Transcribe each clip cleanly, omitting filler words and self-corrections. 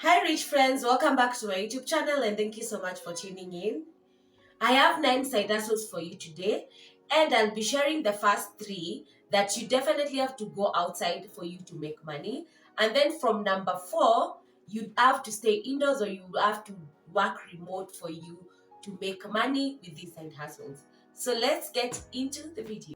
Hi rich friends, welcome back to my YouTube channel and thank you so much for tuning in. I have 9 side hustles for you today and I'll be sharing the first 3 that you definitely have to go outside for you to make money. And then from number 4, you have to stay indoors or you have to work remote for you to make money with these side hustles. So let's get into the video.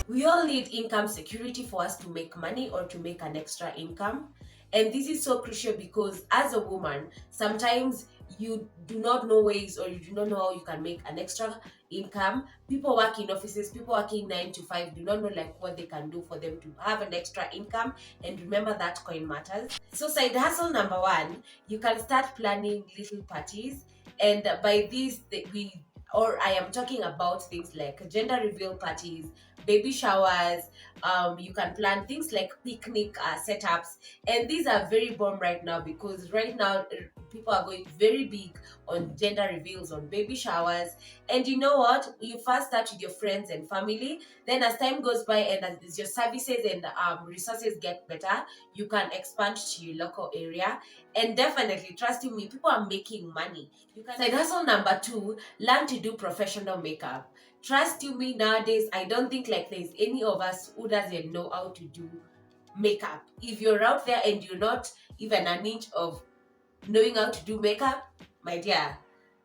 We all need income security for us to make money or to make an extra income. And this is so crucial because as a woman, sometimes you do not know ways or you do not know how you can make an extra income. People work in offices, people working 9 to 5 do not know like what they can do for them to have an extra income. And remember that coin matters. So side hustle number 1, you can start planning little parties. And by this, I am talking about things like gender reveal parties, baby showers. You can plan things like picnic setups, and these are very bomb right now because right now people are going very big on gender reveals, on baby showers. And you know what? You first start with your friends and family. Then as time goes by and as your services and resources get better, you can expand to your local area. And definitely, trusting me, people are making money. You can side hustle number 2, learn to do professional makeup. Trust you me, nowadays I don't think like there's any of us who doesn't know how to do makeup. If you're out there and you're not even an inch of knowing how to do makeup, my dear,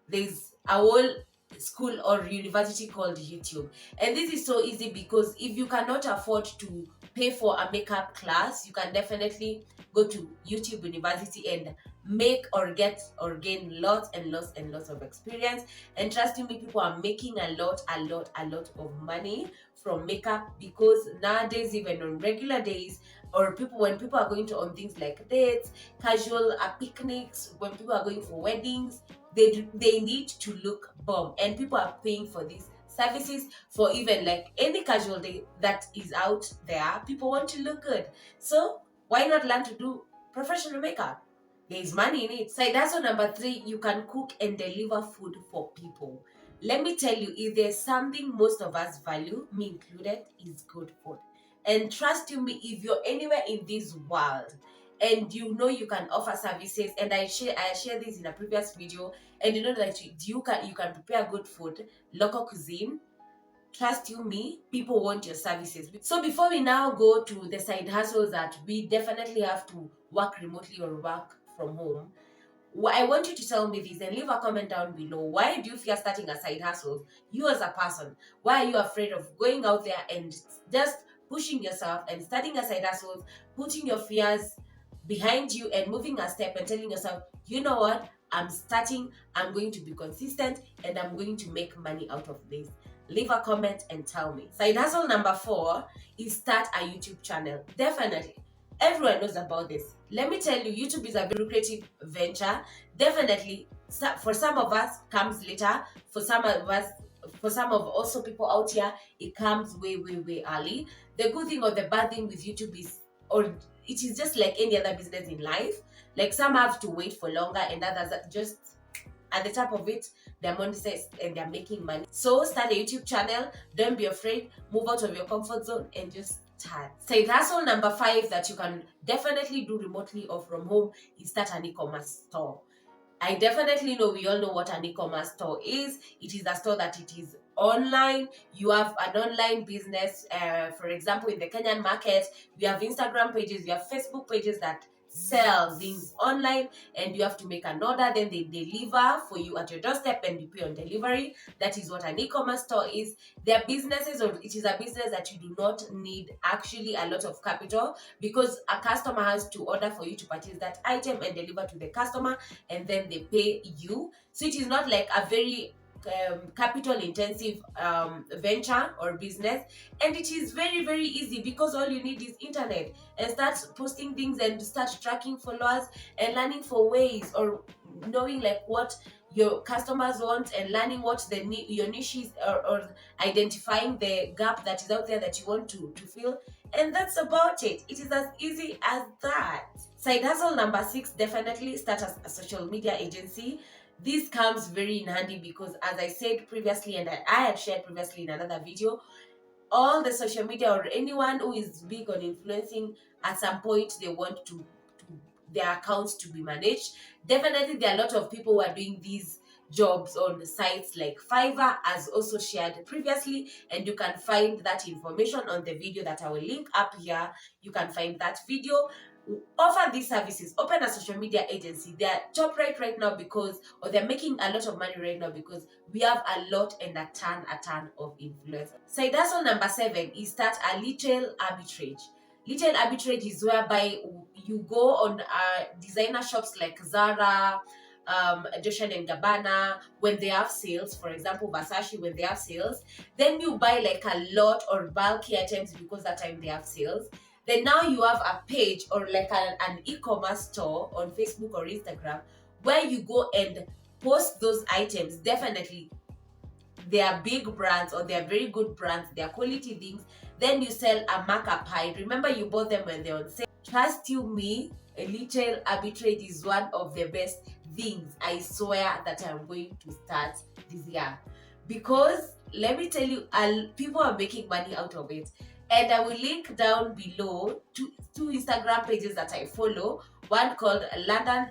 there's a whole school or university called YouTube. And this is so easy because if you cannot afford to pay for a makeup class, you can definitely go to YouTube University and make or get or gain lots and lots and lots of experience. And trusting me, people are making a lot of money from makeup because nowadays, even on regular days, or when people are going to on things like dates, casual picnics, when people are going for weddings, they need to look bomb, and people are paying for these services. For even like any casual day that is out there, people want to look good. So why not learn to do professional makeup? There is money in it. So that's number 3, you can cook and deliver food for people. Let me tell you, if there's something most of us value, me included, is good food. And trust you me, if you're anywhere in this world and you know you can offer services, and I share this in a previous video, and you know that you can prepare good food, local cuisine, trust you me, people want your services. So before we now go to the side hustles that we definitely have to work remotely or work from home, I want you to tell me this and leave a comment down below. Why do you fear starting a side hustle? You as a person, why are you afraid of going out there and just pushing yourself and starting a side hustle, putting your fears behind you and moving a step and telling yourself, you know what, I'm starting, I'm going to be consistent, and I'm going to make money out of this? Leave a comment and tell me. Side hustle number 4 is start a YouTube channel. Definitely. Everyone knows about this. Let me tell you, YouTube is a very lucrative venture. Definitely, for some of us, comes later. For some of us, for some of also people out here, it comes way early. The good thing or the bad thing with YouTube is, or it is just like any other business in life. Like some have to wait for longer, and others are just at the top of it, they're monetized and they're making money. So start a YouTube channel. Don't be afraid. Move out of your comfort zone and just start. Side hustle number 5 that you can definitely do remotely or from home is start an e-commerce store. I definitely know we all know what an e-commerce store is. It is a store that it is online. You have an online business. For example, in the Kenyan market, we have Instagram pages, we have Facebook pages that sell things online, and you have to make an order, then they deliver for you at your doorstep and you pay on delivery. That is what an e-commerce store is. Their businesses, or it is a business that you do not need actually a lot of capital, because a customer has to order for you to purchase that item and deliver to the customer, and then they pay you. So it is not like a very capital intensive venture or business, and it is very easy because all you need is internet and start posting things and start tracking followers and learning for ways, or knowing like what your customers want and learning what your niche is, or identifying the gap that is out there that you want to fill, and that's about it. It is as easy as that. Side hustle number 6, definitely start a social media agency. This comes very in handy because, as I said previously, and I had shared previously in another video, all the social media or anyone who is big on influencing, at some point they want to their accounts to be managed. Definitely there are a lot of people who are doing these jobs on the sites like Fiverr, as also shared previously, and you can find that information on the video that I will link up here. You can find that video. Offer these services, open a social media agency. They're top right now because, or they're making a lot of money right now because we have a lot and a ton of influencers. Side hustle number 7 is start a little arbitrage. Little arbitrage is whereby you go on designer shops like Zara, Joshua and Gabbana, when they have sales, for example, Versace, when they have sales, then you buy like a lot or bulky items because that time they have sales. Then now you have a page or like an e-commerce store on Facebook or Instagram where you go and post those items. Definitely they are big brands or they are very good brands, they are quality things. Then you sell a markup high. Remember, you bought them when they're on sale. Trust you me, a little arbitrage is one of the best things I swear that I'm going to start this year, because let me tell you, people are making money out of it. And I will link down below two Instagram pages that I follow. One called London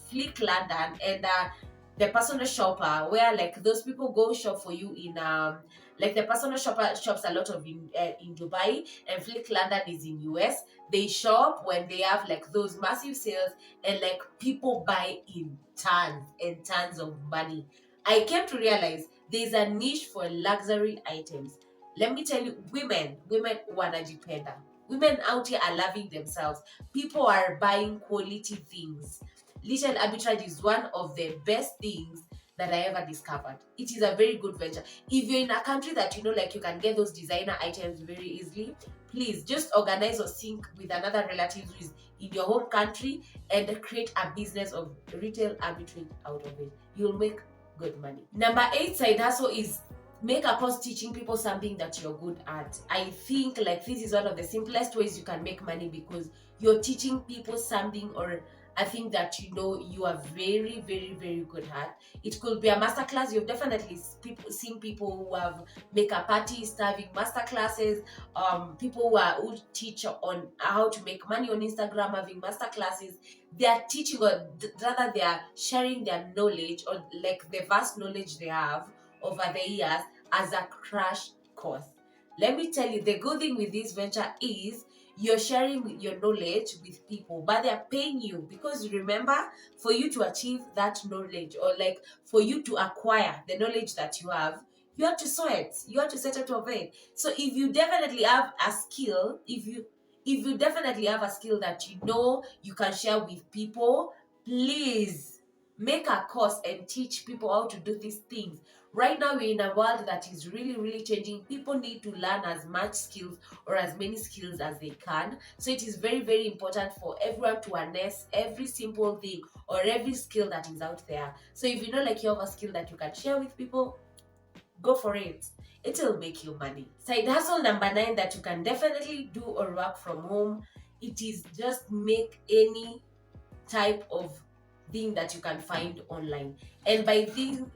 Flick London, and the personal shopper, where like those people go shop for you in like the personal shopper shops a lot of in Dubai, and Flick London is in US. They shop when they have like those massive sales, and like people buy in tons and tons of money. I came to realize there's a niche for luxury items. Let me tell you, women wanajipenda. Women out here are loving themselves. People are buying quality things. Little arbitrage is one of the best things that I ever discovered. It is a very good venture. If you're in a country that you know, like you can get those designer items very easily, please just organize or sync with another relative who is in your home country and create a business of retail arbitrage out of it. You'll make good money. Number 8 side hustle is make a post teaching people something that you're good at. I think like this is one of the simplest ways you can make money, because you're teaching people something or a thing that you know you are very good at. It could be a masterclass. You've definitely seen people who have makeup parties having masterclasses, people who teach on how to make money on Instagram having masterclasses. They are teaching, or rather they are sharing their knowledge, or like the vast knowledge they have over the years, as a crash course. Let me tell you, the good thing with this venture is you're sharing your knowledge with people, but they're paying you, because remember, for you to achieve that knowledge, or like for you to acquire the knowledge that you have to sweat, you have to set out of it. So if you definitely have a skill, if you definitely have a skill that you know you can share with people, please make a course and teach people how to do these things. Right now we're in a world that is really changing. People need to learn as much skills or as many skills as they can. So it is very important for everyone to harness every simple thing or every skill that is out there. So if you know like you have a skill that you can share with people, go for it. It will make you money. Side hustle number 9 that you can definitely do or work from home, it is just make any type of thing that you can find online. And by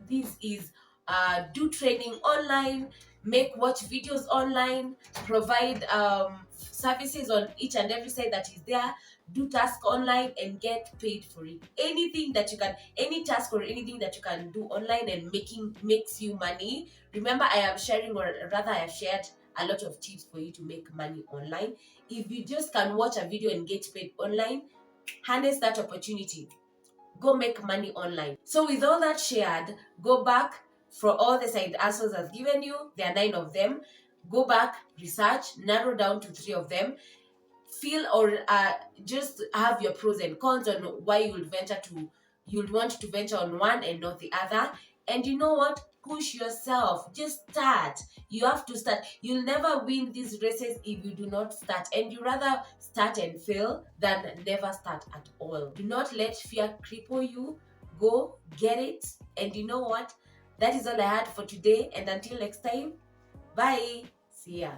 this is do training online, watch videos online, provide services on each and every site that is there, do task online and get paid for it. Anything that you can, any task or anything that you can do online and makes you money. Remember, I am sharing, or rather I have shared a lot of tips for you to make money online. If you just can watch a video and get paid online, harness that opportunity. Go make money online. So with all that shared, go back for all the side hustles I've given you. There are 9 of them. Go back, research, narrow down to 3 of them. Feel or just have your pros and cons on why you'll want to venture on one and not the other. And you know what? Push yourself. Just start. You have to start. You'll never win these races if you do not start. And you rather start and fail than never start at all. Do not let fear cripple you. Go get it. And you know what? That is all I had for today. And until next time, bye. See ya.